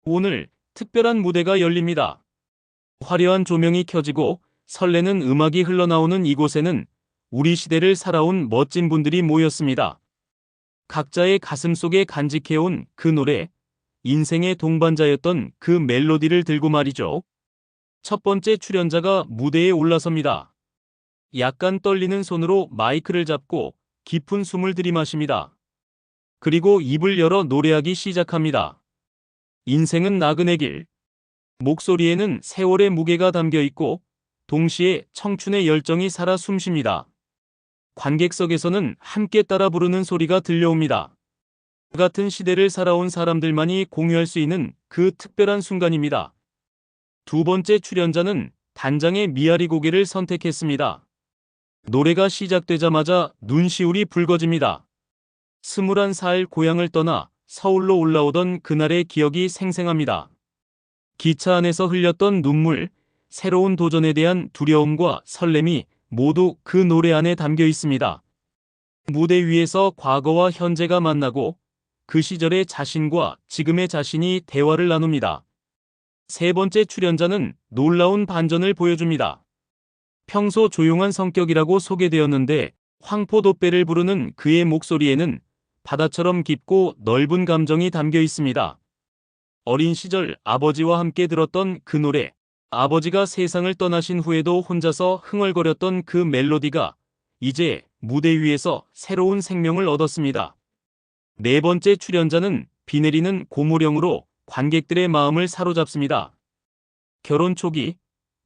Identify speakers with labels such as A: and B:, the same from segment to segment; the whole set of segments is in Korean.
A: 오늘 특별한 무대가 열립니다. 화려한 조명이 켜지고 설레는 음악이 흘러나오는 이곳에는 우리 시대를 살아온 멋진 분들이 모였습니다. 각자의 가슴 속에 간직해온 그 노래, 인생의 동반자였던 그 멜로디를 들고 말이죠. 첫 번째 출연자가 무대에 올라섭니다. 약간 떨리는 손으로 마이크를 잡고 깊은 숨을 들이마십니다. 그리고 입을 열어 노래하기 시작합니다. 인생은 나그네 길. 목소리에는 세월의 무게가 담겨 있고 동시에 청춘의 열정이 살아 숨쉽니다. 관객석에서는 함께 따라 부르는 소리가 들려옵니다. 같은 시대를 살아온 사람들만이 공유할 수 있는 그 특별한 순간입니다. 두 번째 출연자는 단장의 미아리 고개를 선택했습니다. 노래가 시작되자마자 눈시울이 붉어집니다. 21살 고향을 떠나 서울로 올라오던 그날의 기억이 생생합니다. 기차 안에서 흘렸던 눈물, 새로운 도전에 대한 두려움과 설렘이 모두 그 노래 안에 담겨 있습니다. 무대 위에서 과거와 현재가 만나고 그 시절의 자신과 지금의 자신이 대화를 나눕니다. 세 번째 출연자는 놀라운 반전을 보여줍니다. 평소 조용한 성격이라고 소개되었는데 황포도배를 부르는 그의 목소리에는 바다처럼 깊고 넓은 감정이 담겨 있습니다. 어린 시절 아버지와 함께 들었던 그 노래, 아버지가 세상을 떠나신 후에도 혼자서 흥얼거렸던 그 멜로디가 이제 무대 위에서 새로운 생명을 얻었습니다. 네 번째 출연자는 비 내리는 고무령으로 관객들의 마음을 사로잡습니다. 결혼 초기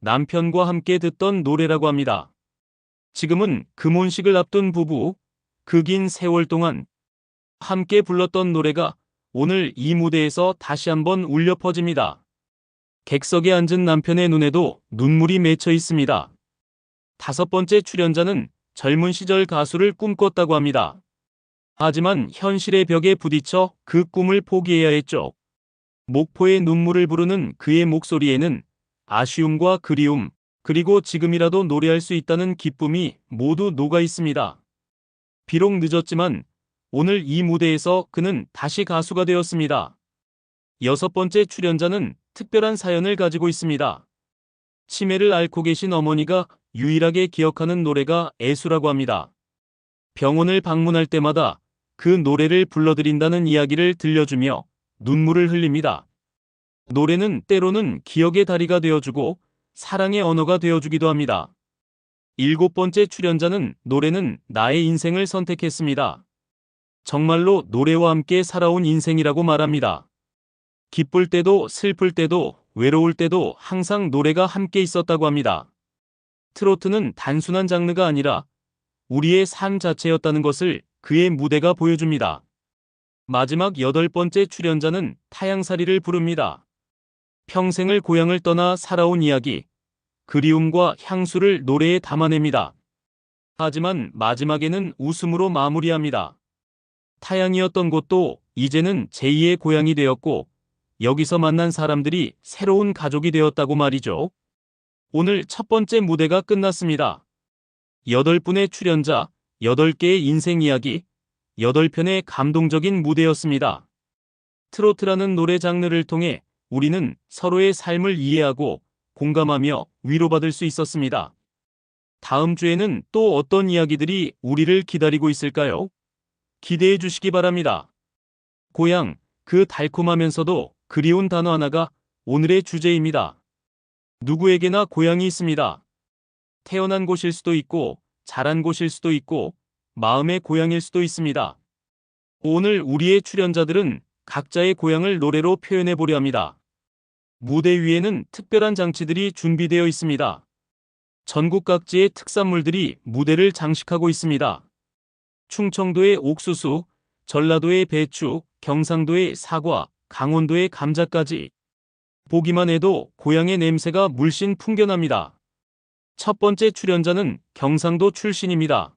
A: 남편과 함께 듣던 노래라고 합니다. 지금은 금혼식을 앞둔 부부, 그 긴 세월 동안 함께 불렀던 노래가 오늘 이 무대에서 다시 한번 울려 퍼집니다. 객석에 앉은 남편의 눈에도 눈물이 맺혀 있습니다. 다섯 번째 출연자는 젊은 시절 가수를 꿈꿨다고 합니다. 하지만 현실의 벽에 부딪혀 그 꿈을 포기해야 했죠. 목포의 눈물을 부르는 그의 목소리에는 아쉬움과 그리움, 그리고 지금이라도 노래할 수 있다는 기쁨이 모두 녹아 있습니다. 비록 늦었지만 오늘 이 무대에서 그는 다시 가수가 되었습니다. 여섯 번째 출연자는 특별한 사연을 가지고 있습니다. 치매를 앓고 계신 어머니가 유일하게 기억하는 노래가 애수라고 합니다. 병원을 방문할 때마다 그 노래를 불러드린다는 이야기를 들려주며 눈물을 흘립니다. 노래는 때로는 기억의 다리가 되어주고 사랑의 언어가 되어주기도 합니다. 일곱 번째 출연자는 노래는 나의 인생을 선택했습니다. 정말로 노래와 함께 살아온 인생이라고 말합니다. 기쁠 때도 슬플 때도 외로울 때도 항상 노래가 함께 있었다고 합니다. 트로트는 단순한 장르가 아니라 우리의 삶 자체였다는 것을 그의 무대가 보여줍니다. 마지막 여덟 번째 출연자는 타향살이를 부릅니다. 평생을 고향을 떠나 살아온 이야기, 그리움과 향수를 노래에 담아냅니다. 하지만 마지막에는 웃음으로 마무리합니다. 타향이었던 곳도 이제는 제2의 고향이 되었고 여기서 만난 사람들이 새로운 가족이 되었다고 말이죠. 오늘 첫 번째 무대가 끝났습니다. 8분의 출연자, 8개의 인생 이야기, 8편의 감동적인 무대였습니다. 트로트라는 노래 장르를 통해 우리는 서로의 삶을 이해하고 공감하며 위로받을 수 있었습니다. 다음 주에는 또 어떤 이야기들이 우리를 기다리고 있을까요? 기대해 주시기 바랍니다. 고향, 그 달콤하면서도 그리운 단어 하나가 오늘의 주제입니다. 누구에게나 고향이 있습니다. 태어난 곳일 수도 있고 자란 곳일 수도 있고 마음의 고향일 수도 있습니다. 오늘 우리의 출연자들은 각자의 고향을 노래로 표현해 보려 합니다. 무대 위에는 특별한 장치들이 준비되어 있습니다. 전국 각지의 특산물들이 무대를 장식하고 있습니다. 충청도의 옥수수, 전라도의 배추, 경상도의 사과, 강원도의 감자까지. 보기만 해도 고향의 냄새가 물씬 풍겨납니다. 첫 번째 출연자는 경상도 출신입니다.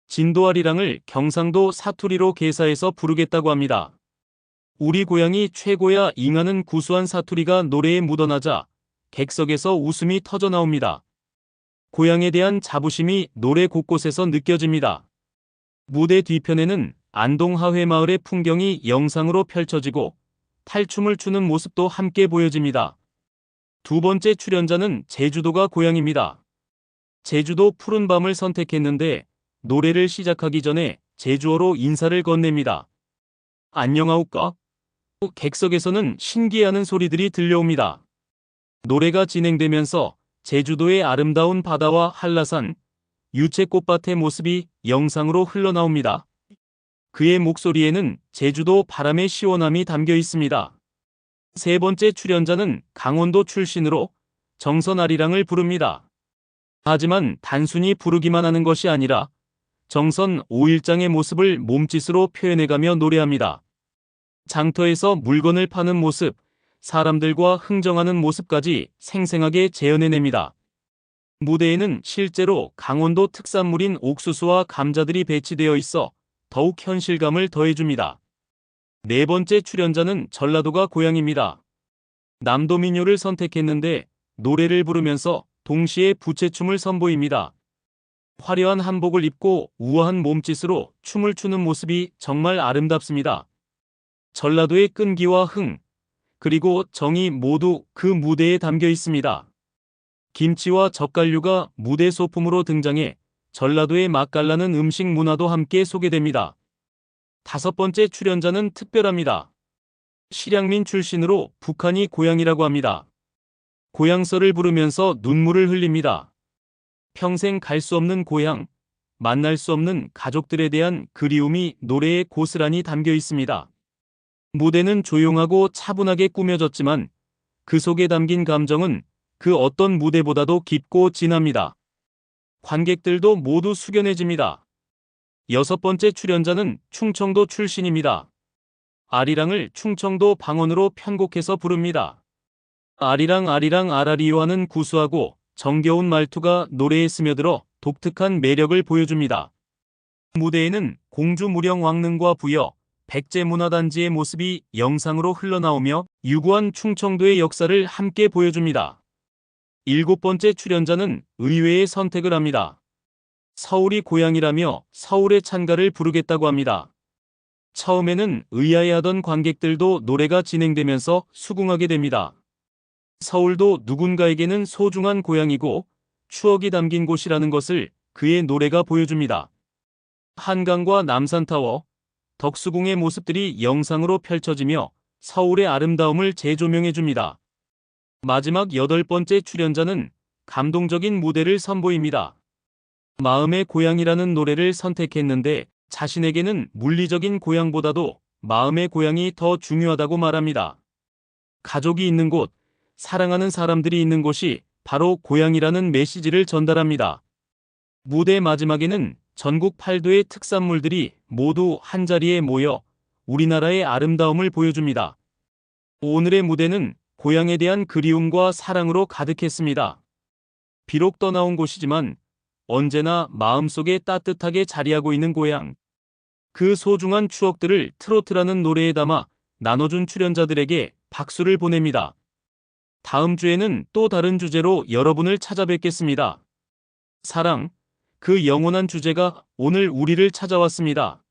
A: 진도아리랑을 경상도 사투리로 개사해서 부르겠다고 합니다. 우리 고향이 최고야 잉하는 구수한 사투리가 노래에 묻어나자 객석에서 웃음이 터져나옵니다. 고향에 대한 자부심이 노래 곳곳에서 느껴집니다. 무대 뒤편에는 안동 하회마을의 풍경이 영상으로 펼쳐지고 탈춤을 추는 모습도 함께 보여집니다. 두 번째 출연자는 제주도가 고향입니다. 제주도 푸른 밤을 선택했는데 노래를 시작하기 전에 제주어로 인사를 건넵니다. 안녕하오까? 객석에서는 신기해하는 소리들이 들려옵니다. 노래가 진행되면서 제주도의 아름다운 바다와 한라산, 유채꽃밭의 모습이 영상으로 흘러나옵니다. 그의 목소리에는 제주도 바람의 시원함이 담겨 있습니다. 세 번째 출연자는 강원도 출신으로 정선아리랑을 부릅니다. 하지만 단순히 부르기만 하는 것이 아니라 정선 5일장의 모습을 몸짓으로 표현해가며 노래합니다. 장터에서 물건을 파는 모습, 사람들과 흥정하는 모습까지 생생하게 재현해냅니다. 무대에는 실제로 강원도 특산물인 옥수수와 감자들이 배치되어 있어 더욱 현실감을 더해줍니다. 네 번째 출연자는 전라도가 고향입니다. 남도 민요를 선택했는데 노래를 부르면서 동시에 부채춤을 선보입니다. 화려한 한복을 입고 우아한 몸짓으로 춤을 추는 모습이 정말 아름답습니다. 전라도의 끈기와 흥, 그리고 정이 모두 그 무대에 담겨 있습니다. 김치와 젓갈류가 무대 소품으로 등장해 전라도의 맛깔나는 음식 문화도 함께 소개됩니다. 다섯 번째 출연자는 특별합니다. 실향민 출신으로 북한이 고향이라고 합니다. 고향서를 부르면서 눈물을 흘립니다. 평생 갈 수 없는 고향, 만날 수 없는 가족들에 대한 그리움이 노래에 고스란히 담겨 있습니다. 무대는 조용하고 차분하게 꾸며졌지만 그 속에 담긴 감정은 그 어떤 무대보다도 깊고 진합니다. 관객들도 모두 숙연해집니다. 여섯 번째 출연자는 충청도 출신입니다. 아리랑을 충청도 방언으로 편곡해서 부릅니다. 아리랑 아리랑 아라리요 하는 구수하고 정겨운 말투가 노래에 스며들어 독특한 매력을 보여줍니다. 무대에는 공주무령 왕릉과 부여, 백제문화단지의 모습이 영상으로 흘러나오며 유구한 충청도의 역사를 함께 보여줍니다. 일곱 번째 출연자는 의외의 선택을 합니다. 서울이 고향이라며 서울의 찬가를 부르겠다고 합니다. 처음에는 의아해하던 관객들도 노래가 진행되면서 수긍하게 됩니다. 서울도 누군가에게는 소중한 고향이고 추억이 담긴 곳이라는 것을 그의 노래가 보여줍니다. 한강과 남산타워, 덕수궁의 모습들이 영상으로 펼쳐지며 서울의 아름다움을 재조명해줍니다. 마지막 여덟 번째 출연자는 감동적인 무대를 선보입니다. 마음의 고향이라는 노래를 선택했는데 자신에게는 물리적인 고향보다도 마음의 고향이 더 중요하다고 말합니다. 가족이 있는 곳, 사랑하는 사람들이 있는 곳이 바로 고향이라는 메시지를 전달합니다. 무대 마지막에는 전국 8도의 특산물들이 모두 한자리에 모여 우리나라의 아름다움을 보여줍니다. 오늘의 무대는 고향에 대한 그리움과 사랑으로 가득했습니다. 비록 떠나온 곳이지만 언제나 마음속에 따뜻하게 자리하고 있는 고향. 그 소중한 추억들을 트로트라는 노래에 담아 나눠준 출연자들에게 박수를 보냅니다. 다음 주에는 또 다른 주제로 여러분을 찾아뵙겠습니다. 사랑, 그 영원한 주제가 오늘 우리를 찾아왔습니다.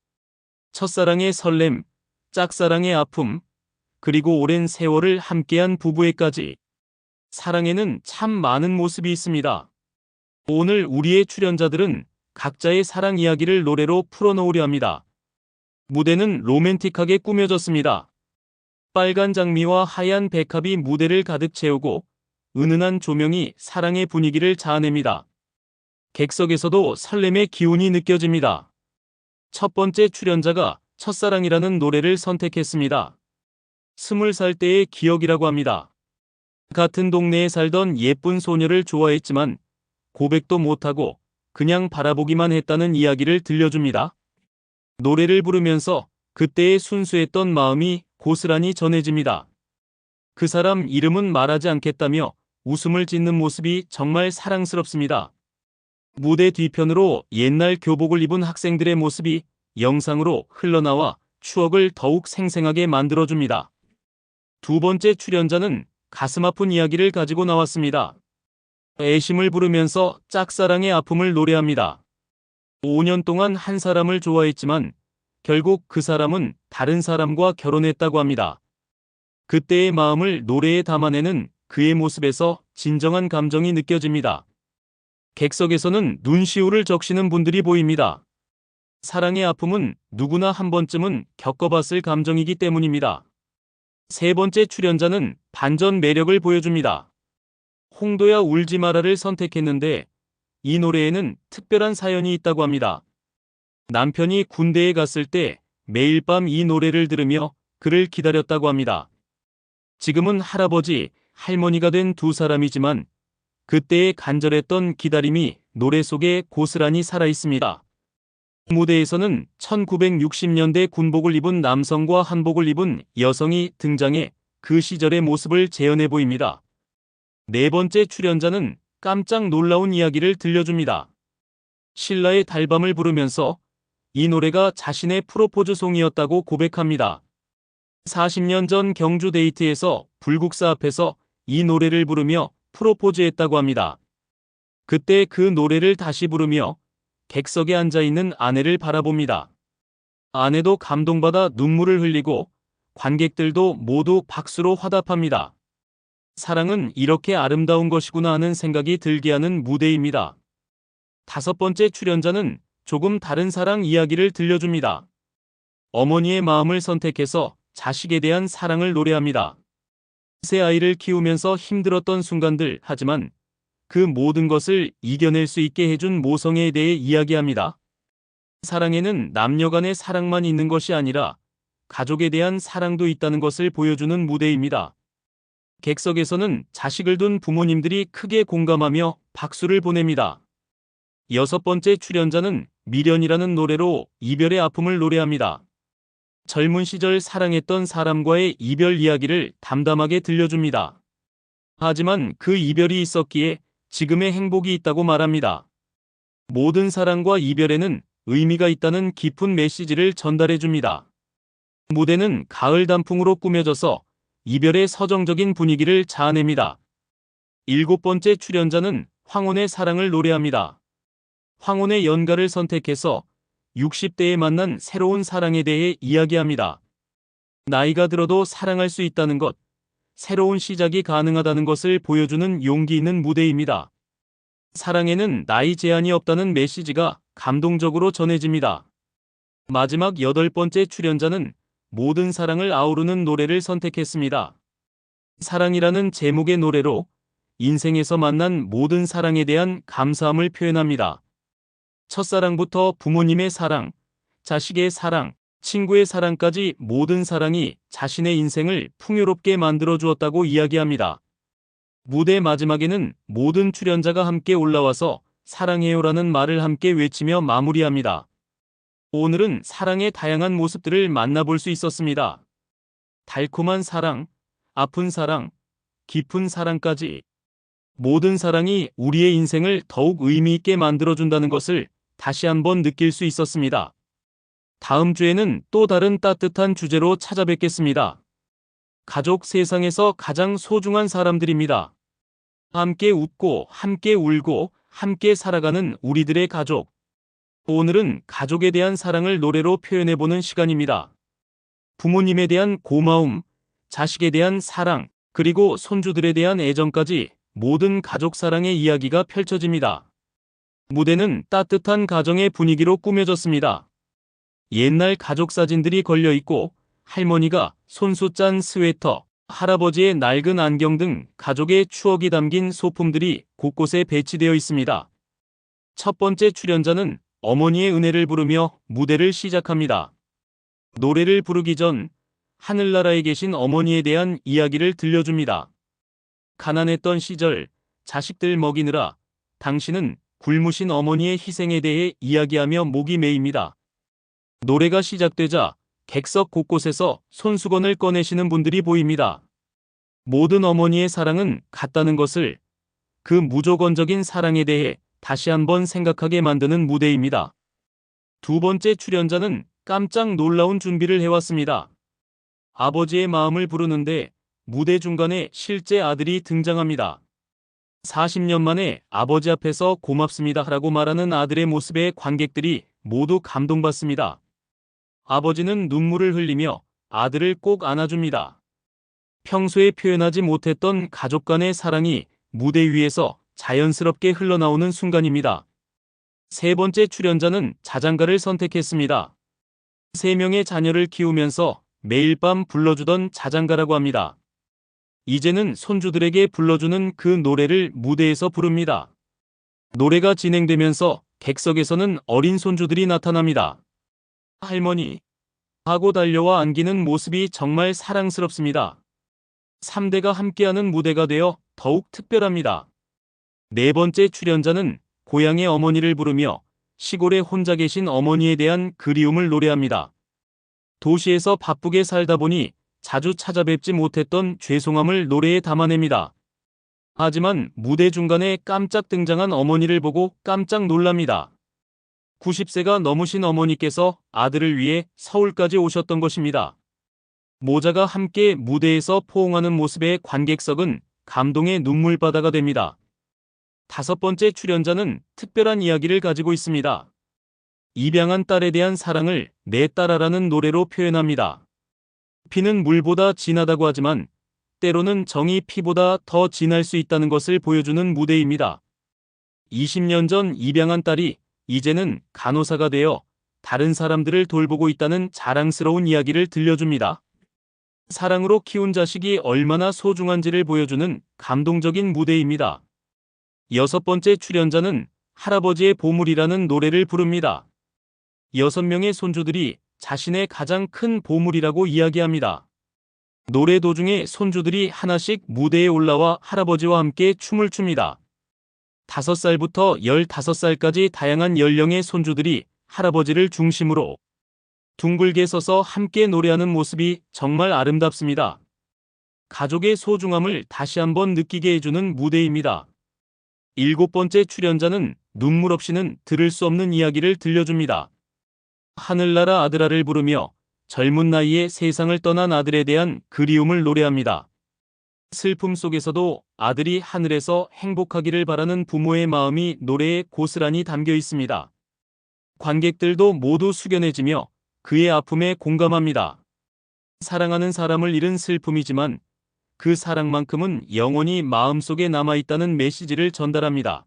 A: 첫사랑의 설렘, 짝사랑의 아픔, 그리고 오랜 세월을 함께한 부부애까지. 사랑에는 참 많은 모습이 있습니다. 오늘 우리의 출연자들은 각자의 사랑 이야기를 노래로 풀어놓으려 합니다. 무대는 로맨틱하게 꾸며졌습니다. 빨간 장미와 하얀 백합이 무대를 가득 채우고 은은한 조명이 사랑의 분위기를 자아냅니다. 객석에서도 설렘의 기운이 느껴집니다. 첫 번째 출연자가 첫사랑이라는 노래를 선택했습니다. 20살 때의 기억이라고 합니다. 같은 동네에 살던 예쁜 소녀를 좋아했지만 고백도 못하고 그냥 바라보기만 했다는 이야기를 들려줍니다. 노래를 부르면서 그때의 순수했던 마음이 고스란히 전해집니다. 그 사람 이름은 말하지 않겠다며 웃음을 짓는 모습이 정말 사랑스럽습니다. 무대 뒤편으로 옛날 교복을 입은 학생들의 모습이 영상으로 흘러나와 추억을 더욱 생생하게 만들어줍니다. 두 번째 출연자는 가슴 아픈 이야기를 가지고 나왔습니다. 애심을 부르면서 짝사랑의 아픔을 노래합니다. 5년 동안 한 사람을 좋아했지만 결국 그 사람은 다른 사람과 결혼했다고 합니다. 그때의 마음을 노래에 담아내는 그의 모습에서 진정한 감정이 느껴집니다. 객석에서는 눈시울을 적시는 분들이 보입니다. 사랑의 아픔은 누구나 한 번쯤은 겪어봤을 감정이기 때문입니다. 세 번째 출연자는 반전 매력을 보여줍니다. 홍도야 울지 마라를 선택했는데 이 노래에는 특별한 사연이 있다고 합니다. 남편이 군대에 갔을 때 매일 밤 이 노래를 들으며 그를 기다렸다고 합니다. 지금은 할아버지, 할머니가 된 두 사람이지만 그때의 간절했던 기다림이 노래 속에 고스란히 살아있습니다. 무대에서는 1960년대 군복을 입은 남성과 한복을 입은 여성이 등장해 그 시절의 모습을 재현해 보입니다. 네 번째 출연자는 깜짝 놀라운 이야기를 들려줍니다. 신라의 달밤을 부르면서 이 노래가 자신의 프로포즈송이었다고 고백합니다. 40년 전 경주 데이트에서 불국사 앞에서 이 노래를 부르며 프로포즈했다고 합니다. 그때 그 노래를 다시 부르며 객석에 앉아있는 아내를 바라봅니다. 아내도 감동받아 눈물을 흘리고 관객들도 모두 박수로 화답합니다. 사랑은 이렇게 아름다운 것이구나 하는 생각이 들게 하는 무대입니다. 다섯 번째 출연자는 조금 다른 사랑 이야기를 들려줍니다. 어머니의 마음을 선택해서 자식에 대한 사랑을 노래합니다. 새 아이를 키우면서 힘들었던 순간들, 하지만 그 모든 것을 이겨낼 수 있게 해준 모성애에 대해 이야기합니다. 사랑에는 남녀 간의 사랑만 있는 것이 아니라 가족에 대한 사랑도 있다는 것을 보여주는 무대입니다. 객석에서는 자식을 둔 부모님들이 크게 공감하며 박수를 보냅니다. 여섯 번째 출연자는 미련이라는 노래로 이별의 아픔을 노래합니다. 젊은 시절 사랑했던 사람과의 이별 이야기를 담담하게 들려줍니다. 하지만 그 이별이 있었기에 지금의 행복이 있다고 말합니다. 모든 사랑과 이별에는 의미가 있다는 깊은 메시지를 전달해줍니다. 무대는 가을 단풍으로 꾸며져서 이별의 서정적인 분위기를 자아냅니다. 일곱 번째 출연자는 황혼의 사랑을 노래합니다. 황혼의 연가를 선택해서 60대에 만난 새로운 사랑에 대해 이야기합니다. 나이가 들어도 사랑할 수 있다는 것, 새로운 시작이 가능하다는 것을 보여주는 용기 있는 무대입니다. 사랑에는 나이 제한이 없다는 메시지가 감동적으로 전해집니다. 마지막 여덟 번째 출연자는 모든 사랑을 아우르는 노래를 선택했습니다. 사랑이라는 제목의 노래로 인생에서 만난 모든 사랑에 대한 감사함을 표현합니다. 첫사랑부터 부모님의 사랑, 자식의 사랑, 친구의 사랑까지 모든 사랑이 자신의 인생을 풍요롭게 만들어 주었다고 이야기합니다. 무대 마지막에는 모든 출연자가 함께 올라와서 사랑해요라는 말을 함께 외치며 마무리합니다. 오늘은 사랑의 다양한 모습들을 만나볼 수 있었습니다. 달콤한 사랑, 아픈 사랑, 깊은 사랑까지 모든 사랑이 우리의 인생을 더욱 의미 있게 만들어준다는 것을 다시 한번 느낄 수 있었습니다. 다음 주에는 또 다른 따뜻한 주제로 찾아뵙겠습니다. 가족 세상에서 가장 소중한 사람들입니다. 함께 웃고 함께 울고 함께 살아가는 우리들의 가족. 오늘은 가족에 대한 사랑을 노래로 표현해보는 시간입니다. 부모님에 대한 고마움, 자식에 대한 사랑, 그리고 손주들에 대한 애정까지 모든 가족 사랑의 이야기가 펼쳐집니다. 무대는 따뜻한 가정의 분위기로 꾸며졌습니다. 옛날 가족 사진들이 걸려있고 할머니가 손수 짠 스웨터, 할아버지의 낡은 안경 등 가족의 추억이 담긴 소품들이 곳곳에 배치되어 있습니다. 첫 번째 출연자는 어머니의 은혜를 부르며 무대를 시작합니다. 노래를 부르기 전 하늘나라에 계신 어머니에 대한 이야기를 들려줍니다. 가난했던 시절 자식들 먹이느라 당신은 굶으신 어머니의 희생에 대해 이야기하며 목이 메입니다. 노래가 시작되자 객석 곳곳에서 손수건을 꺼내시는 분들이 보입니다. 모든 어머니의 사랑은 같다는 것을, 그 무조건적인 사랑에 대해 다시 한번 생각하게 만드는 무대입니다. 두 번째 출연자는 깜짝 놀라운 준비를 해왔습니다. 아버지의 마음을 부르는데 무대 중간에 실제 아들이 등장합니다. 40년 만에 아버지 앞에서 고맙습니다 라고 말하는 아들의 모습에 관객들이 모두 감동받습니다. 아버지는 눈물을 흘리며 아들을 꼭 안아줍니다. 평소에 표현하지 못했던 가족 간의 사랑이 무대 위에서 자연스럽게 흘러나오는 순간입니다. 세 번째 출연자는 자장가를 선택했습니다. 3명의 자녀를 키우면서 매일 밤 불러주던 자장가라고 합니다. 이제는 손주들에게 불러주는 그 노래를 무대에서 부릅니다. 노래가 진행되면서 객석에서는 어린 손주들이 나타납니다. 할머니 하고 달려와 안기는 모습이 정말 사랑스럽습니다. 3대가 함께하는 무대가 되어 더욱 특별합니다. 네 번째 출연자는 고향의 어머니를 부르며 시골에 혼자 계신 어머니에 대한 그리움을 노래합니다. 도시에서 바쁘게 살다 보니 자주 찾아뵙지 못했던 죄송함을 노래에 담아냅니다. 하지만 무대 중간에 깜짝 등장한 어머니를 보고 깜짝 놀랍니다. 90세가 넘으신 어머니께서 아들을 위해 서울까지 오셨던 것입니다. 모자가 함께 무대에서 포옹하는 모습에 관객석은 감동의 눈물바다가 됩니다. 5번째 출연자는 특별한 이야기를 가지고 있습니다. 입양한 딸에 대한 사랑을 내 딸아라는 노래로 표현합니다. 피는 물보다 진하다고 하지만 때로는 정이 피보다 더 진할 수 있다는 것을 보여주는 무대입니다. 20년 전 입양한 딸이 이제는 간호사가 되어 다른 사람들을 돌보고 있다는 자랑스러운 이야기를 들려줍니다. 사랑으로 키운 자식이 얼마나 소중한지를 보여주는 감동적인 무대입니다. 6번째 출연자는 할아버지의 보물이라는 노래를 부릅니다. 6명의 손주들이 자신의 가장 큰 보물이라고 이야기합니다. 노래 도중에 손주들이 하나씩 무대에 올라와 할아버지와 함께 춤을 춥니다. 5살부터 15살까지 다양한 연령의 손주들이 할아버지를 중심으로 둥글게 서서 함께 노래하는 모습이 정말 아름답습니다. 가족의 소중함을 다시 한번 느끼게 해주는 무대입니다. 7번째 출연자는 눈물 없이는 들을 수 없는 이야기를 들려줍니다. 하늘나라 아들아를 부르며 젊은 나이에 세상을 떠난 아들에 대한 그리움을 노래합니다. 슬픔 속에서도 아들이 하늘에서 행복하기를 바라는 부모의 마음이 노래에 고스란히 담겨 있습니다. 관객들도 모두 숙연해지며 그의 아픔에 공감합니다. 사랑하는 사람을 잃은 슬픔이지만 그 사랑만큼은 영원히 마음속에 남아있다는 메시지를 전달합니다.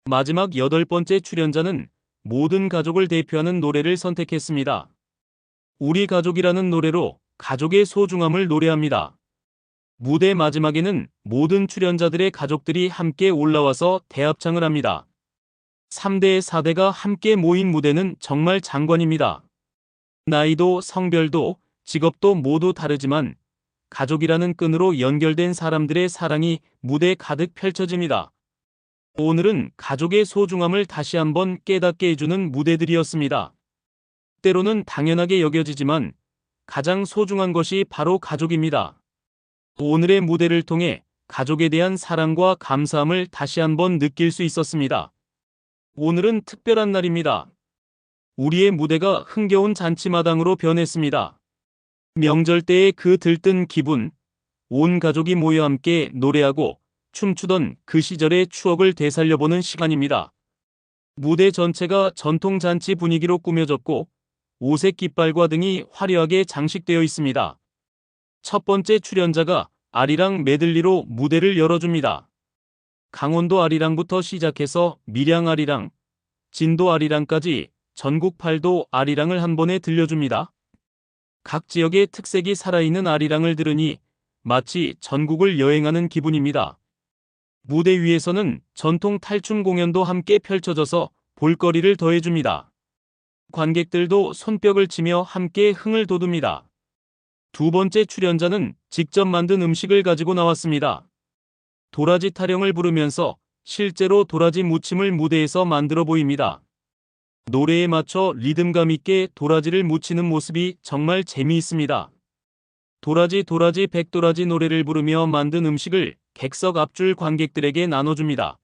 A: 마지막 8번째 출연자는 모든 가족을 대표하는 노래를 선택했습니다. 우리 가족이라는 노래로 가족의 소중함을 노래합니다. 무대 마지막에는 모든 출연자들의 가족들이 함께 올라와서 대합창을 합니다. 3대, 4대가 함께 모인 무대는 정말 장관입니다. 나이도 성별도 직업도 모두 다르지만 가족이라는 끈으로 연결된 사람들의 사랑이 무대 가득 펼쳐집니다. 오늘은 가족의 소중함을 다시 한번 깨닫게 해주는 무대들이었습니다. 때로는 당연하게 여겨지지만 가장 소중한 것이 바로 가족입니다. 오늘의 무대를 통해 가족에 대한 사랑과 감사함을 다시 한번 느낄 수 있었습니다. 오늘은 특별한 날입니다. 우리의 무대가 흥겨운 잔치마당으로 변했습니다. 명절 때의 그 들뜬 기분, 온 가족이 모여 함께 노래하고 춤추던 그 시절의 추억을 되살려보는 시간입니다. 무대 전체가 전통 잔치 분위기로 꾸며졌고 오색 깃발과 등이 화려하게 장식되어 있습니다. 첫 번째 출연자가 아리랑 메들리로 무대를 열어줍니다. 강원도 아리랑부터 시작해서 밀양 아리랑, 진도 아리랑까지 전국 8도 아리랑을 한 번에 들려줍니다. 각 지역의 특색이 살아있는 아리랑을 들으니 마치 전국을 여행하는 기분입니다. 무대 위에서는 전통 탈춤 공연도 함께 펼쳐져서 볼거리를 더해줍니다. 관객들도 손뼉을 치며 함께 흥을 돋웁니다. 두 번째 출연자는 직접 만든 음식을 가지고 나왔습니다. 도라지 타령을 부르면서 실제로 도라지 무침을 무대에서 만들어 보입니다. 노래에 맞춰 리듬감 있게 도라지를 무치는 모습이 정말 재미있습니다. 도라지 백도라지 노래를 부르며 만든 음식을 객석 앞줄 관객들에게 나눠줍니다.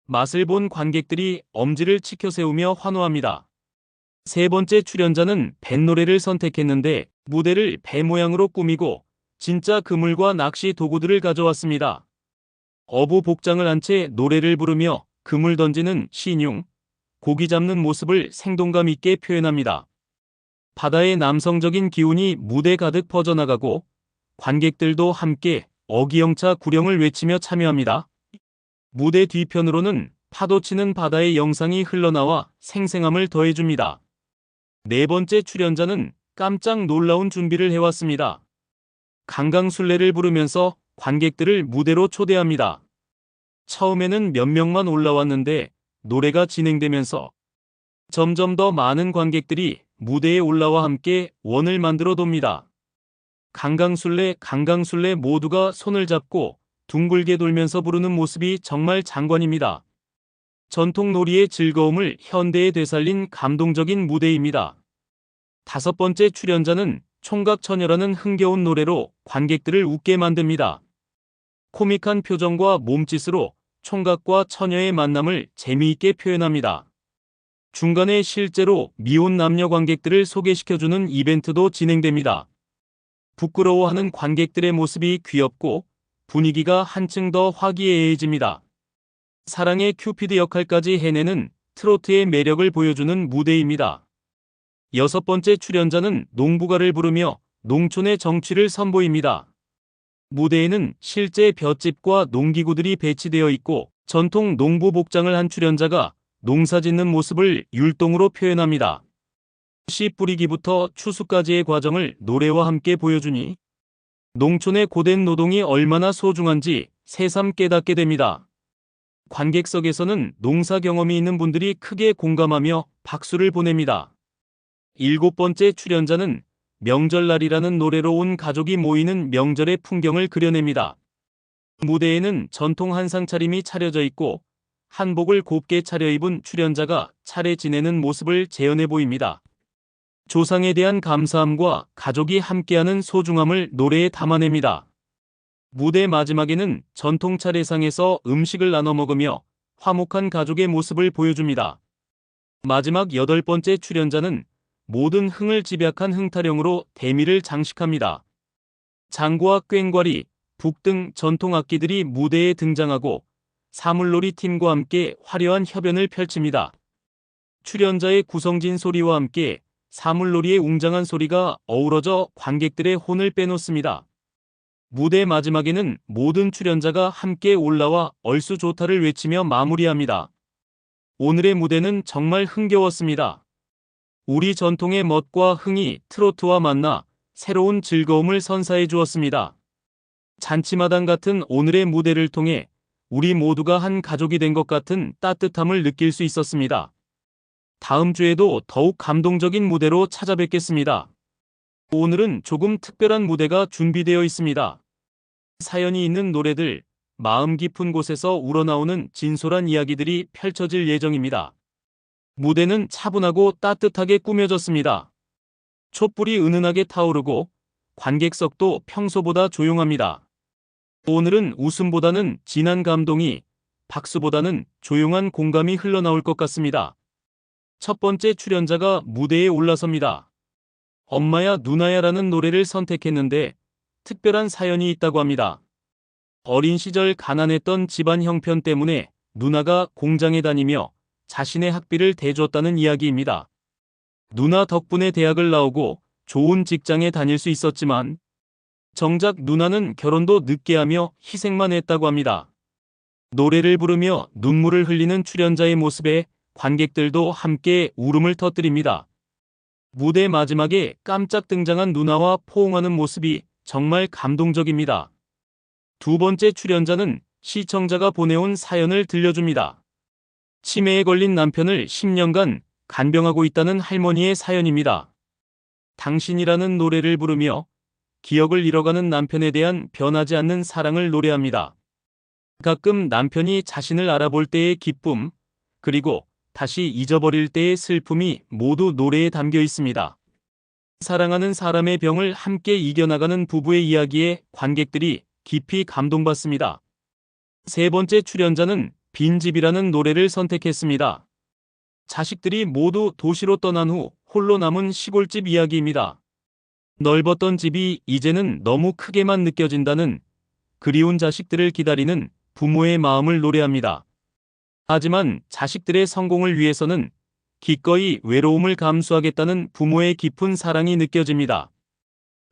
A: 맛을 본 관객들이 엄지를 치켜 세우며 환호합니다. 세 번째 출연자는 뱃노래를 선택했는데 무대를 배 모양으로 꾸미고 진짜 그물과 낚시 도구들을 가져왔습니다. 어부 복장을 한 채 노래를 부르며 그물 던지는 신용, 고기 잡는 모습을 생동감 있게 표현합니다. 바다의 남성적인 기운이 무대 가득 퍼져나가고 관객들도 함께 어기영차 구령을 외치며 참여합니다. 무대 뒤편으로는 파도치는 바다의 영상이 흘러나와 생생함을 더해줍니다. 네 번째 출연자는 깜짝 놀라운 준비를 해왔습니다. 강강술래를 부르면서 관객들을 무대로 초대합니다. 처음에는 몇 명만 올라왔는데 노래가 진행되면서 점점 더 많은 관객들이 무대에 올라와 함께 원을 만들어 돕니다. 강강술래 모두가 손을 잡고 둥글게 돌면서 부르는 모습이 정말 장관입니다. 전통 놀이의 즐거움을 현대에 되살린 감동적인 무대입니다. 다섯 번째 출연자는 총각처녀라는 흥겨운 노래로 관객들을 웃게 만듭니다. 코믹한 표정과 몸짓으로 총각과 처녀의 만남을 재미있게 표현합니다. 중간에 실제로 미혼 남녀 관객들을 소개시켜주는 이벤트도 진행됩니다. 부끄러워하는 관객들의 모습이 귀엽고 분위기가 한층 더 화기애애해집니다. 사랑의 큐피드 역할까지 해내는 트로트의 매력을 보여주는 무대입니다. 여섯 번째 출연자는 농부가를 부르며 농촌의 정취를 선보입니다. 무대에는 실제 볏짚과 농기구들이 배치되어 있고 전통 농부 복장을 한 출연자가 농사 짓는 모습을 율동으로 표현합니다. 씨 뿌리기부터 추수까지의 과정을 노래와 함께 보여주니 농촌의 고된 노동이 얼마나 소중한지 새삼 깨닫게 됩니다. 관객석에서는 농사 경험이 있는 분들이 크게 공감하며 박수를 보냅니다. 일곱 번째 출연자는 명절날이라는 노래로 온 가족이 모이는 명절의 풍경을 그려냅니다. 무대에는 전통 한상 차림이 차려져 있고 한복을 곱게 차려입은 출연자가 차례 지내는 모습을 재현해 보입니다. 조상에 대한 감사함과 가족이 함께하는 소중함을 노래에 담아냅니다. 무대 마지막에는 전통 차례상에서 음식을 나눠 먹으며 화목한 가족의 모습을 보여줍니다. 마지막 여덟 번째 출연자는 모든 흥을 집약한 흥타령으로 대미를 장식합니다. 장구와 꽹과리, 북 등 전통 악기들이 무대에 등장하고 사물놀이 팀과 함께 화려한 협연을 펼칩니다. 출연자의 구성진 소리와 함께 사물놀이의 웅장한 소리가 어우러져 관객들의 혼을 빼놓습니다. 무대 마지막에는 모든 출연자가 함께 올라와 얼쑤 좋다를 외치며 마무리합니다. 오늘의 무대는 정말 흥겨웠습니다. 우리 전통의 멋과 흥이 트로트와 만나 새로운 즐거움을 선사해 주었습니다. 잔치마당 같은 오늘의 무대를 통해 우리 모두가 한 가족이 된 것 같은 따뜻함을 느낄 수 있었습니다. 다음 주에도 더욱 감동적인 무대로 찾아뵙겠습니다. 오늘은 조금 특별한 무대가 준비되어 있습니다. 사연이 있는 노래들, 마음 깊은 곳에서 우러나오는 진솔한 이야기들이 펼쳐질 예정입니다. 무대는 차분하고 따뜻하게 꾸며졌습니다. 촛불이 은은하게 타오르고 관객석도 평소보다 조용합니다. 오늘은 웃음보다는 진한 감동이, 박수보다는 조용한 공감이 흘러나올 것 같습니다. 첫 번째 출연자가 무대에 올라섭니다. 엄마야 누나야라는 노래를 선택했는데 특별한 사연이 있다고 합니다. 어린 시절 가난했던 집안 형편 때문에 누나가 공장에 다니며 자신의 학비를 대줬다는 이야기입니다. 누나 덕분에 대학을 나오고 좋은 직장에 다닐 수 있었지만 정작 누나는 결혼도 늦게 하며 희생만 했다고 합니다. 노래를 부르며 눈물을 흘리는 출연자의 모습에 관객들도 함께 울음을 터뜨립니다. 무대 마지막에 깜짝 등장한 누나와 포옹하는 모습이 정말 감동적입니다. 두 번째 출연자는 시청자가 보내온 사연을 들려줍니다. 치매에 걸린 남편을 10년간 간병하고 있다는 할머니의 사연입니다. 당신이라는 노래를 부르며 기억을 잃어가는 남편에 대한 변하지 않는 사랑을 노래합니다. 가끔 남편이 자신을 알아볼 때의 기쁨, 그리고 다시 잊어버릴 때의 슬픔이 모두 노래에 담겨 있습니다. 사랑하는 사람의 병을 함께 이겨나가는 부부의 이야기에 관객들이 깊이 감동받습니다. 세 번째 출연자는 빈집이라는 노래를 선택했습니다. 자식들이 모두 도시로 떠난 후 홀로 남은 시골집 이야기입니다. 넓었던 집이 이제는 너무 크게만 느껴진다는 그리운 자식들을 기다리는 부모의 마음을 노래합니다. 하지만 자식들의 성공을 위해서는 기꺼이 외로움을 감수하겠다는 부모의 깊은 사랑이 느껴집니다.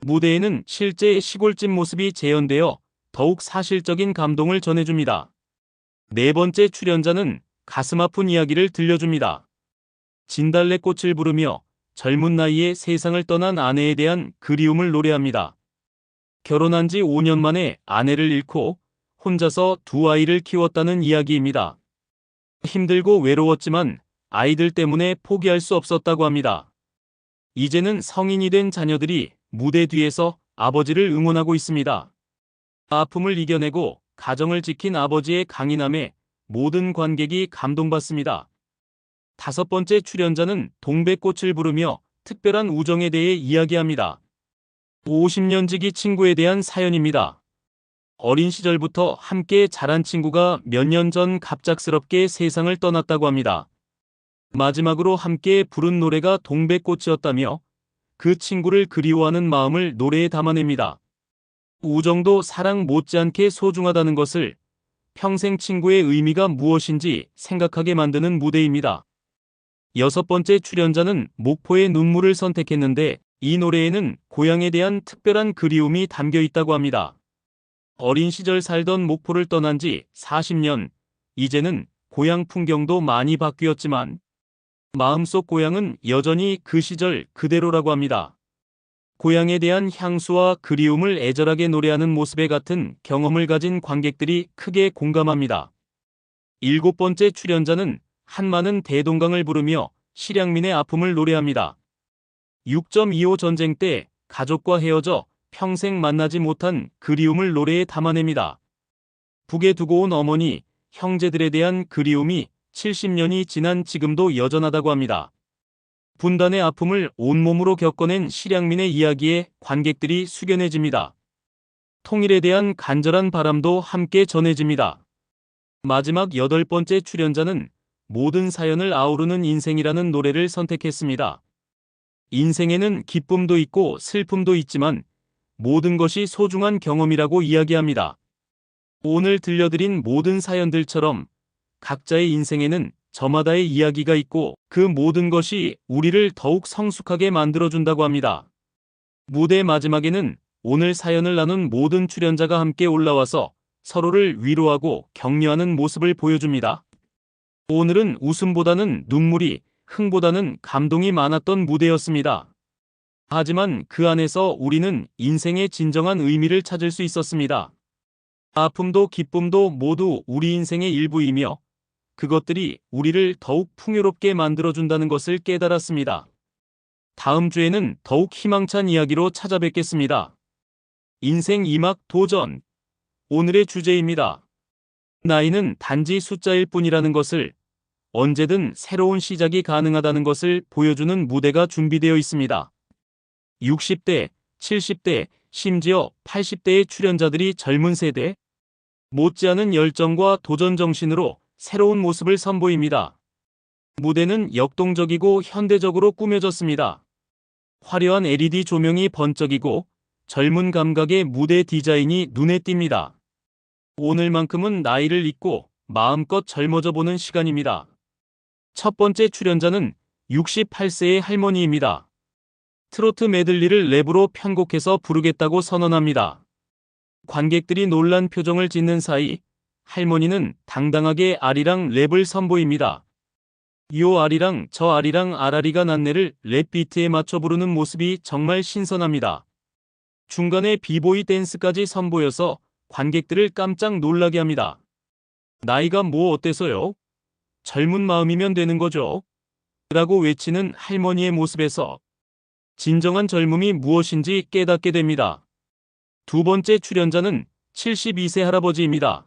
A: 무대에는 실제 시골집 모습이 재현되어 더욱 사실적인 감동을 전해줍니다. 네 번째 출연자는 가슴 아픈 이야기를 들려줍니다. 진달래꽃을 부르며 젊은 나이에 세상을 떠난 아내에 대한 그리움을 노래합니다. 결혼한 지 5년 만에 아내를 잃고 혼자서 두 아이를 키웠다는 이야기입니다. 힘들고 외로웠지만 아이들 때문에 포기할 수 없었다고 합니다. 이제는 성인이 된 자녀들이 무대 뒤에서 아버지를 응원하고 있습니다. 아픔을 이겨내고 가정을 지킨 아버지의 강인함에 모든 관객이 감동받습니다. 다섯 번째 출연자는 동백꽃을 부르며 특별한 우정에 대해 이야기합니다. 50년 지기 친구에 대한 사연입니다. 어린 시절부터 함께 자란 친구가 몇 년 전 갑작스럽게 세상을 떠났다고 합니다. 마지막으로 함께 부른 노래가 동백꽃이었다며 그 친구를 그리워하는 마음을 노래에 담아냅니다. 우정도 사랑 못지않게 소중하다는 것을, 평생 친구의 의미가 무엇인지 생각하게 만드는 무대입니다. 여섯 번째 출연자는 목포의 눈물을 선택했는데 이 노래에는 고향에 대한 특별한 그리움이 담겨 있다고 합니다. 어린 시절 살던 목포를 떠난 지 40년, 이제는 고향 풍경도 많이 바뀌었지만 마음속 고향은 여전히 그 시절 그대로라고 합니다. 고향에 대한 향수와 그리움을 애절하게 노래하는 모습에 같은 경험을 가진 관객들이 크게 공감합니다. 일곱 번째 출연자는 한마는 대동강을 부르며 실향민의 아픔을 노래합니다. 6.25 전쟁 때 가족과 헤어져 평생 만나지 못한 그리움을 노래에 담아냅니다. 북에 두고 온 어머니, 형제들에 대한 그리움이 70년이 지난 지금도 여전하다고 합니다. 분단의 아픔을 온몸으로 겪어낸 실향민의 이야기에 관객들이 숙연해집니다. 통일에 대한 간절한 바람도 함께 전해집니다. 마지막 여덟 번째 출연자는 모든 사연을 아우르는 인생이라는 노래를 선택했습니다. 인생에는 기쁨도 있고 슬픔도 있지만 모든 것이 소중한 경험이라고 이야기합니다. 오늘 들려드린 모든 사연들처럼 각자의 인생에는 저마다의 이야기가 있고 그 모든 것이 우리를 더욱 성숙하게 만들어준다고 합니다. 무대 마지막에는 오늘 사연을 나눈 모든 출연자가 함께 올라와서 서로를 위로하고 격려하는 모습을 보여줍니다. 오늘은 웃음보다는 눈물이, 흥보다는 감동이 많았던 무대였습니다. 하지만 그 안에서 우리는 인생의 진정한 의미를 찾을 수 있었습니다. 아픔도 기쁨도 모두 우리 인생의 일부이며 그것들이 우리를 더욱 풍요롭게 만들어준다는 것을 깨달았습니다. 다음 주에는 더욱 희망찬 이야기로 찾아뵙겠습니다. 인생 2막 도전. 오늘의 주제입니다. 나이는 단지 숫자일 뿐이라는 것을, 언제든 새로운 시작이 가능하다는 것을 보여주는 무대가 준비되어 있습니다. 60대, 70대, 심지어 80대의 출연자들이 젊은 세대, 못지않은 열정과 도전 정신으로 새로운 모습을 선보입니다. 무대는 역동적이고 현대적으로 꾸며졌습니다. 화려한 LED 조명이 번쩍이고 젊은 감각의 무대 디자인이 눈에 띕니다. 오늘만큼은 나이를 잊고 마음껏 젊어져 보는 시간입니다. 첫 번째 출연자는 68세의 할머니입니다. 트로트 메들리를 랩으로 편곡해서 부르겠다고 선언합니다. 관객들이 놀란 표정을 짓는 사이 할머니는 당당하게 아리랑 랩을 선보입니다. 요 아리랑 저 아리랑 아라리가 난내를 랩 비트에 맞춰 부르는 모습이 정말 신선합니다. 중간에 비보이 댄스까지 선보여서 관객들을 깜짝 놀라게 합니다. 나이가 뭐 어때서요? 젊은 마음이면 되는 거죠. 라고 외치는 할머니의 모습에서 진정한 젊음이 무엇인지 깨닫게 됩니다. 두 번째 출연자는 72세 할아버지입니다.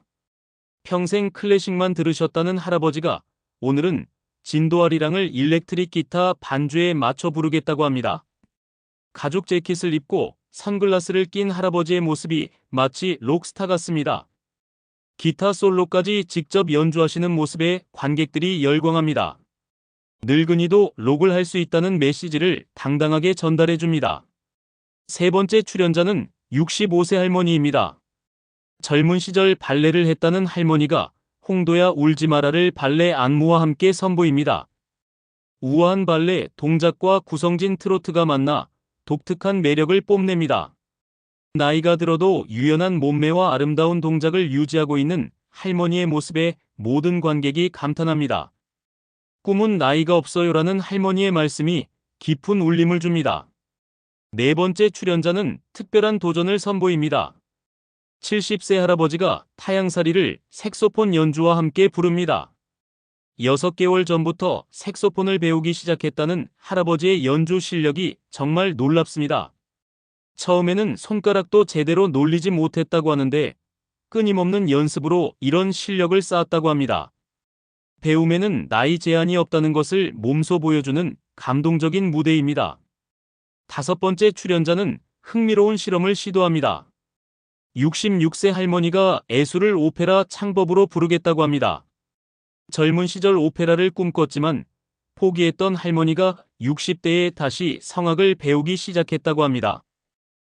A: 평생 클래식만 들으셨다는 할아버지가 오늘은 진도 아리랑을 일렉트릭 기타 반주에 맞춰 부르겠다고 합니다. 가죽 재킷을 입고 선글라스를 낀 할아버지의 모습이 마치 록스타 같습니다. 기타 솔로까지 직접 연주하시는 모습에 관객들이 열광합니다. 늙은이도 록을 할 수 있다는 메시지를 당당하게 전달해 줍니다. 세 번째 출연자는 65세 할머니입니다. 젊은 시절 발레를 했다는 할머니가 홍도야 울지 마라를 발레 안무와 함께 선보입니다. 우아한 발레 동작과 구성진 트로트가 만나 독특한 매력을 뽐냅니다. 나이가 들어도 유연한 몸매와 아름다운 동작을 유지하고 있는 할머니의 모습에 모든 관객이 감탄합니다. 꿈은 나이가 없어요라는 할머니의 말씀이 깊은 울림을 줍니다. 네 번째 출연자는 특별한 도전을 선보입니다. 70세 할아버지가 타향살이를 색소폰 연주와 함께 부릅니다. 6개월 전부터 색소폰을 배우기 시작했다는 할아버지의 연주 실력이 정말 놀랍습니다. 처음에는 손가락도 제대로 놀리지 못했다고 하는데 끊임없는 연습으로 이런 실력을 쌓았다고 합니다. 배움에는 나이 제한이 없다는 것을 몸소 보여주는 감동적인 무대입니다. 5번째 출연자는 흥미로운 실험을 시도합니다. 66세 할머니가 애수를 오페라 창법으로 부르겠다고 합니다. 젊은 시절 오페라를 꿈꿨지만 포기했던 할머니가 60대에 다시 성악을 배우기 시작했다고 합니다.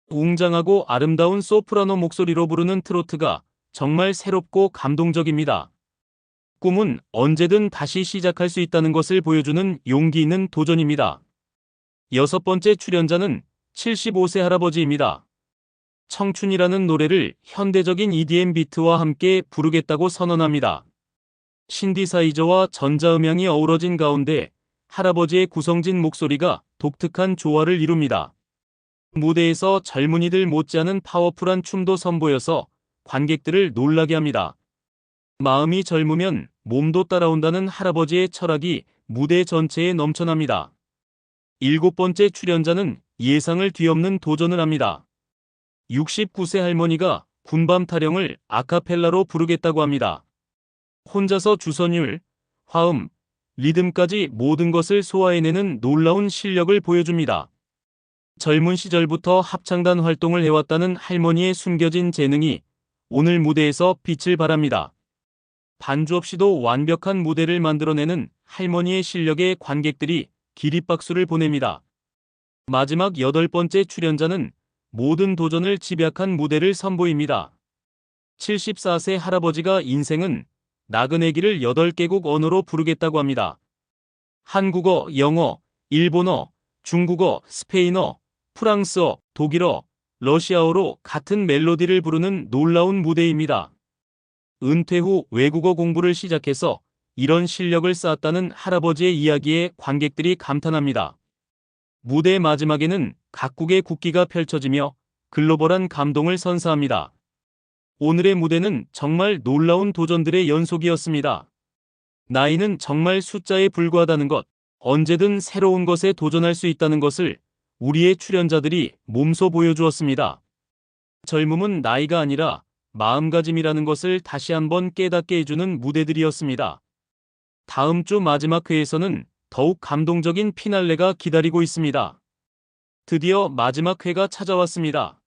A: 웅장하고 아름다운 소프라노 목소리로 부르는 트로트가 정말 새롭고 감동적입니다. 꿈은 언제든 다시 시작할 수 있다는 것을 보여주는 용기 있는 도전입니다. 6번째 출연자는 75세 할아버지입니다. 청춘이라는 노래를 현대적인 EDM 비트와 함께 부르겠다고 선언합니다. 신디사이저와 전자음향이 어우러진 가운데 할아버지의 구성진 목소리가 독특한 조화를 이룹니다. 무대에서 젊은이들 못지않은 파워풀한 춤도 선보여서 관객들을 놀라게 합니다. 마음이 젊으면 몸도 따라온다는 할아버지의 철학이 무대 전체에 넘쳐납니다. 7번째 출연자는 예상을 뒤엎는 도전을 합니다. 69세 할머니가 군밤 타령을 아카펠라로 부르겠다고 합니다. 혼자서 주선율, 화음, 리듬까지 모든 것을 소화해내는 놀라운 실력을 보여줍니다. 젊은 시절부터 합창단 활동을 해왔다는 할머니의 숨겨진 재능이 오늘 무대에서 빛을 발합니다. 반주 없이도 완벽한 무대를 만들어내는 할머니의 실력에 관객들이 기립박수를 보냅니다. 마지막 8번째 출연자는 모든 도전을 집약한 무대를 선보입니다. 74세 할아버지가 인생은 나그네기를 8개국 언어로 부르겠다고 합니다. 한국어, 영어, 일본어, 중국어, 스페인어, 프랑스어, 독일어, 러시아어로 같은 멜로디를 부르는 놀라운 무대입니다. 은퇴 후 외국어 공부를 시작해서 이런 실력을 쌓았다는 할아버지의 이야기에 관객들이 감탄합니다. 무대 마지막에는 각국의 국기가 펼쳐지며 글로벌한 감동을 선사합니다. 오늘의 무대는 정말 놀라운 도전들의 연속이었습니다. 나이는 정말 숫자에 불과하다는 것, 언제든 새로운 것에 도전할 수 있다는 것을 우리의 출연자들이 몸소 보여주었습니다. 젊음은 나이가 아니라 마음가짐이라는 것을 다시 한번 깨닫게 해주는 무대들이었습니다. 다음 주 마지막 회에서는 더욱 감동적인 피날레가 기다리고 있습니다. 드디어 마지막 회가 찾아왔습니다.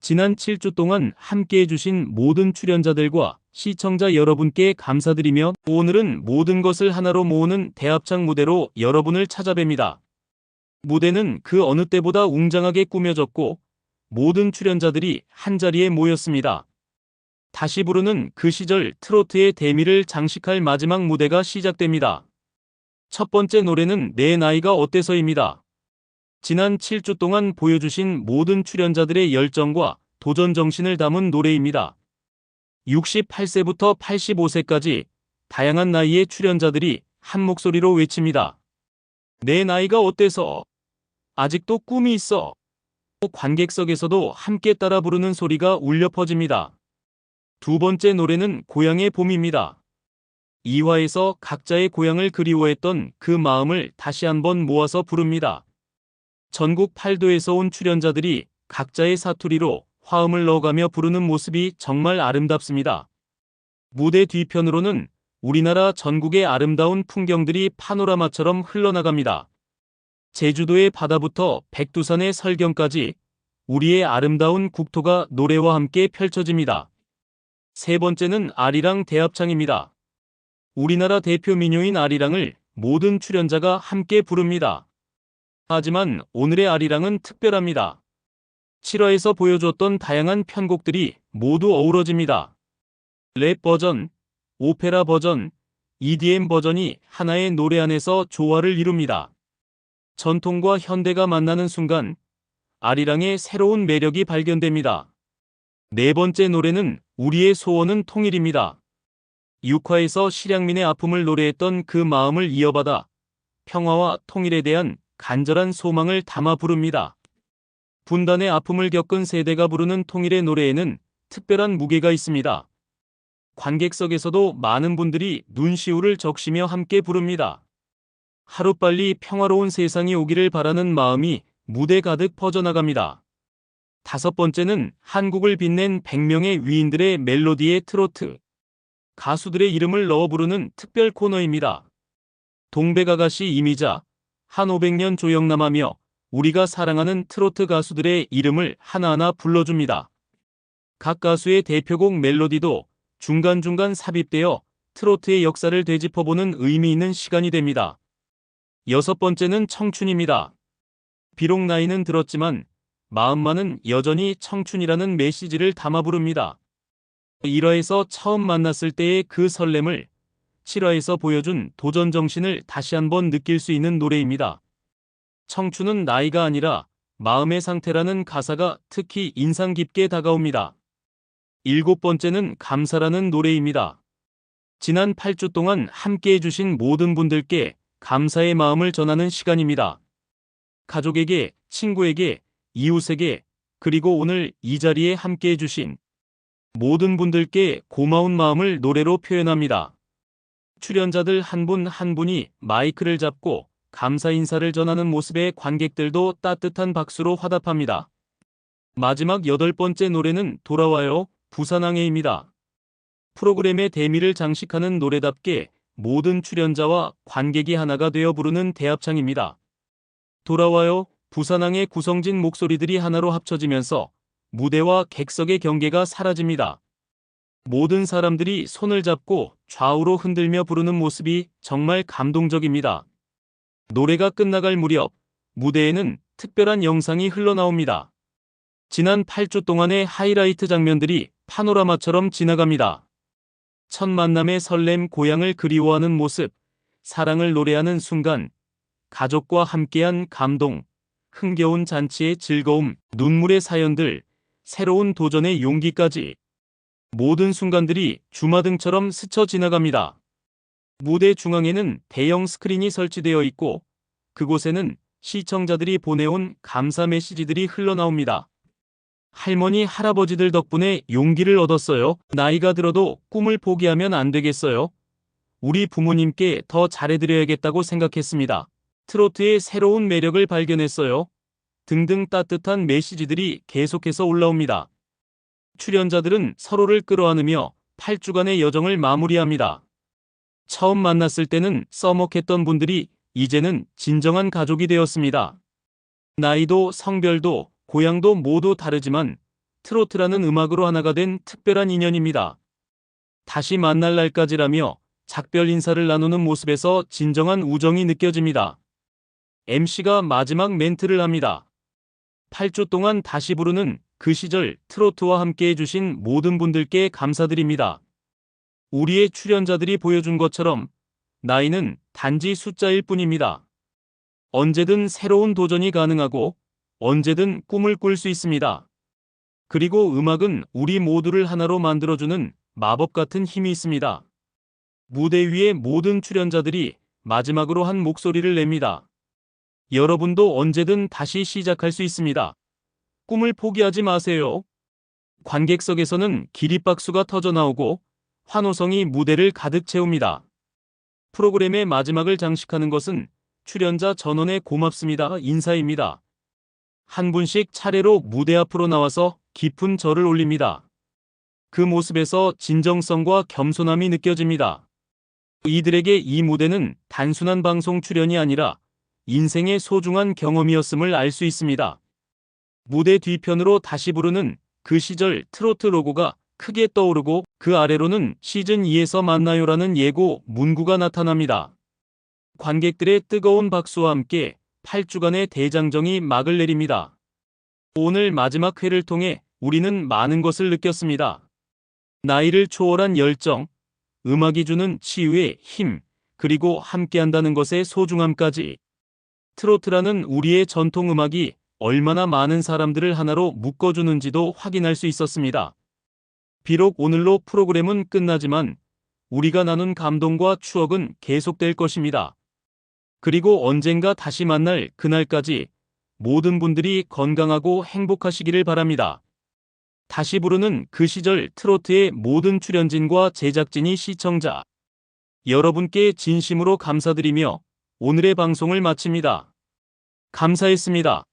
A: 지난 7주 동안 함께해 주신 모든 출연자들과 시청자 여러분께 감사드리며 오늘은 모든 것을 하나로 모으는 대합창 무대로 여러분을 찾아뵙니다. 무대는 그 어느 때보다 웅장하게 꾸며졌고 모든 출연자들이 한자리에 모였습니다. 다시 부르는 그 시절 트로트의 대미를 장식할 마지막 무대가 시작됩니다. 첫 번째 노래는 내 나이가 어때서입니다. 지난 7주 동안 보여주신 모든 출연자들의 열정과 도전 정신을 담은 노래입니다. 68세부터 85세까지 다양한 나이의 출연자들이 한 목소리로 외칩니다. 내 나이가 어때서? 아직도 꿈이 있어. 관객석에서도 함께 따라 부르는 소리가 울려 퍼집니다. 두 번째 노래는 고향의 봄입니다. 2화에서 각자의 고향을 그리워했던 그 마음을 다시 한번 모아서 부릅니다. 전국 8도에서 온 출연자들이 각자의 사투리로 화음을 넣어가며 부르는 모습이 정말 아름답습니다. 무대 뒤편으로는 우리나라 전국의 아름다운 풍경들이 파노라마처럼 흘러나갑니다. 제주도의 바다부터 백두산의 설경까지 우리의 아름다운 국토가 노래와 함께 펼쳐집니다. 세 번째는 아리랑 대합창입니다. 우리나라 대표 민요인 아리랑을 모든 출연자가 함께 부릅니다. 하지만 오늘의 아리랑은 특별합니다. 7화에서 보여줬던 다양한 편곡들이 모두 어우러집니다. 랩 버전, 오페라 버전, EDM 버전이 하나의 노래 안에서 조화를 이룹니다. 전통과 현대가 만나는 순간 아리랑의 새로운 매력이 발견됩니다. 네 번째 노래는 우리의 소원은 통일입니다. 6화에서 실향민의 아픔을 노래했던 그 마음을 이어받아 평화와 통일에 대한 간절한 소망을 담아 부릅니다. 분단의 아픔을 겪은 세대가 부르는 통일의 노래에는 특별한 무게가 있습니다. 관객석에서도 많은 분들이 눈시울을 적시며 함께 부릅니다. 하루빨리 평화로운 세상이 오기를 바라는 마음이 무대 가득 퍼져나갑니다. 다섯 번째는 한국을 빛낸 100명의 위인들의 멜로디의 트로트. 가수들의 이름을 넣어 부르는 특별 코너입니다. 동백아가씨 이미자, 한 500년 조영남하며 우리가 사랑하는 트로트 가수들의 이름을 하나하나 불러줍니다. 각 가수의 대표곡 멜로디도 중간중간 삽입되어 트로트의 역사를 되짚어보는 의미 있는 시간이 됩니다. 여섯 번째는 청춘입니다. 비록 나이는 들었지만 마음만은 여전히 청춘이라는 메시지를 담아 부릅니다. 1화에서 처음 만났을 때의 그 설렘을 7화에서 보여준 도전 정신을 다시 한번 느낄 수 있는 노래입니다. 청춘은 나이가 아니라 마음의 상태라는 가사가 특히 인상 깊게 다가옵니다. 일곱 번째는 감사라는 노래입니다. 지난 8주 동안 함께 해주신 모든 분들께 감사의 마음을 전하는 시간입니다. 가족에게, 친구에게, 이웃에게, 그리고 오늘 이 자리에 함께 해주신 모든 분들께 고마운 마음을 노래로 표현합니다. 출연자들 한 분 한 분이 마이크를 잡고 감사 인사를 전하는 모습에 관객들도 따뜻한 박수로 화답합니다. 마지막 여덟 번째 노래는 돌아와요, 부산항해입니다. 프로그램의 대미를 장식하는 노래답게 모든 출연자와 관객이 하나가 되어 부르는 대합창입니다. 돌아와요, 부산항해 구성진 목소리들이 하나로 합쳐지면서 무대와 객석의 경계가 사라집니다. 모든 사람들이 손을 잡고 좌우로 흔들며 부르는 모습이 정말 감동적입니다. 노래가 끝나갈 무렵 무대에는 특별한 영상이 흘러나옵니다. 지난 8주 동안의 하이라이트 장면들이 파노라마처럼 지나갑니다. 첫 만남의 설렘, 고향을 그리워하는 모습, 사랑을 노래하는 순간, 가족과 함께한 감동, 흥겨운 잔치의 즐거움, 눈물의 사연들, 새로운 도전의 용기까지 모든 순간들이 주마등처럼 스쳐 지나갑니다. 무대 중앙에는 대형 스크린이 설치되어 있고 그곳에는 시청자들이 보내온 감사 메시지들이 흘러나옵니다. 할머니, 할아버지들 덕분에 용기를 얻었어요. 나이가 들어도 꿈을 포기하면 안 되겠어요. 우리 부모님께 더 잘해드려야겠다고 생각했습니다. 트로트의 새로운 매력을 발견했어요. 등등 따뜻한 메시지들이 계속해서 올라옵니다. 출연자들은 서로를 끌어안으며 8주간의 여정을 마무리합니다. 처음 만났을 때는 써먹했던 분들이 이제는 진정한 가족이 되었습니다. 나이도 성별도 고향도 모두 다르지만 트로트라는 음악으로 하나가 된 특별한 인연입니다. 다시 만날 날까지라며 작별 인사를 나누는 모습에서 진정한 우정이 느껴집니다. MC가 마지막 멘트를 합니다. 8주 동안 다시 부르는 그 시절 트로트와 함께 해주신 모든 분들께 감사드립니다. 우리의 출연자들이 보여준 것처럼 나이는 단지 숫자일 뿐입니다. 언제든 새로운 도전이 가능하고 언제든 꿈을 꿀 수 있습니다. 그리고 음악은 우리 모두를 하나로 만들어주는 마법 같은 힘이 있습니다. 무대 위의 모든 출연자들이 마지막으로 한 목소리를 냅니다. 여러분도 언제든 다시 시작할 수 있습니다. 꿈을 포기하지 마세요. 관객석에서는 기립박수가 터져나오고 환호성이 무대를 가득 채웁니다. 프로그램의 마지막을 장식하는 것은 출연자 전원의 고맙습니다 인사입니다. 한 분씩 차례로 무대 앞으로 나와서 깊은 절을 올립니다. 그 모습에서 진정성과 겸손함이 느껴집니다. 이들에게 이 무대는 단순한 방송 출연이 아니라 인생의 소중한 경험이었음을 알 수 있습니다. 무대 뒤편으로 다시 부르는 그 시절 트로트 로고가 크게 떠오르고 그 아래로는 시즌2에서 만나요라는 예고 문구가 나타납니다. 관객들의 뜨거운 박수와 함께 8주간의 대장정이 막을 내립니다. 오늘 마지막 회를 통해 우리는 많은 것을 느꼈습니다. 나이를 초월한 열정, 음악이 주는 치유의 힘, 그리고 함께한다는 것의 소중함까지. 트로트라는 우리의 전통 음악이 얼마나 많은 사람들을 하나로 묶어주는지도 확인할 수 있었습니다. 비록 오늘로 프로그램은 끝나지만 우리가 나눈 감동과 추억은 계속될 것입니다. 그리고 언젠가 다시 만날 그날까지 모든 분들이 건강하고 행복하시기를 바랍니다. 다시 부르는 그 시절 트로트의 모든 출연진과 제작진이 시청자 여러분께 진심으로 감사드리며 오늘의 방송을 마칩니다. 감사했습니다.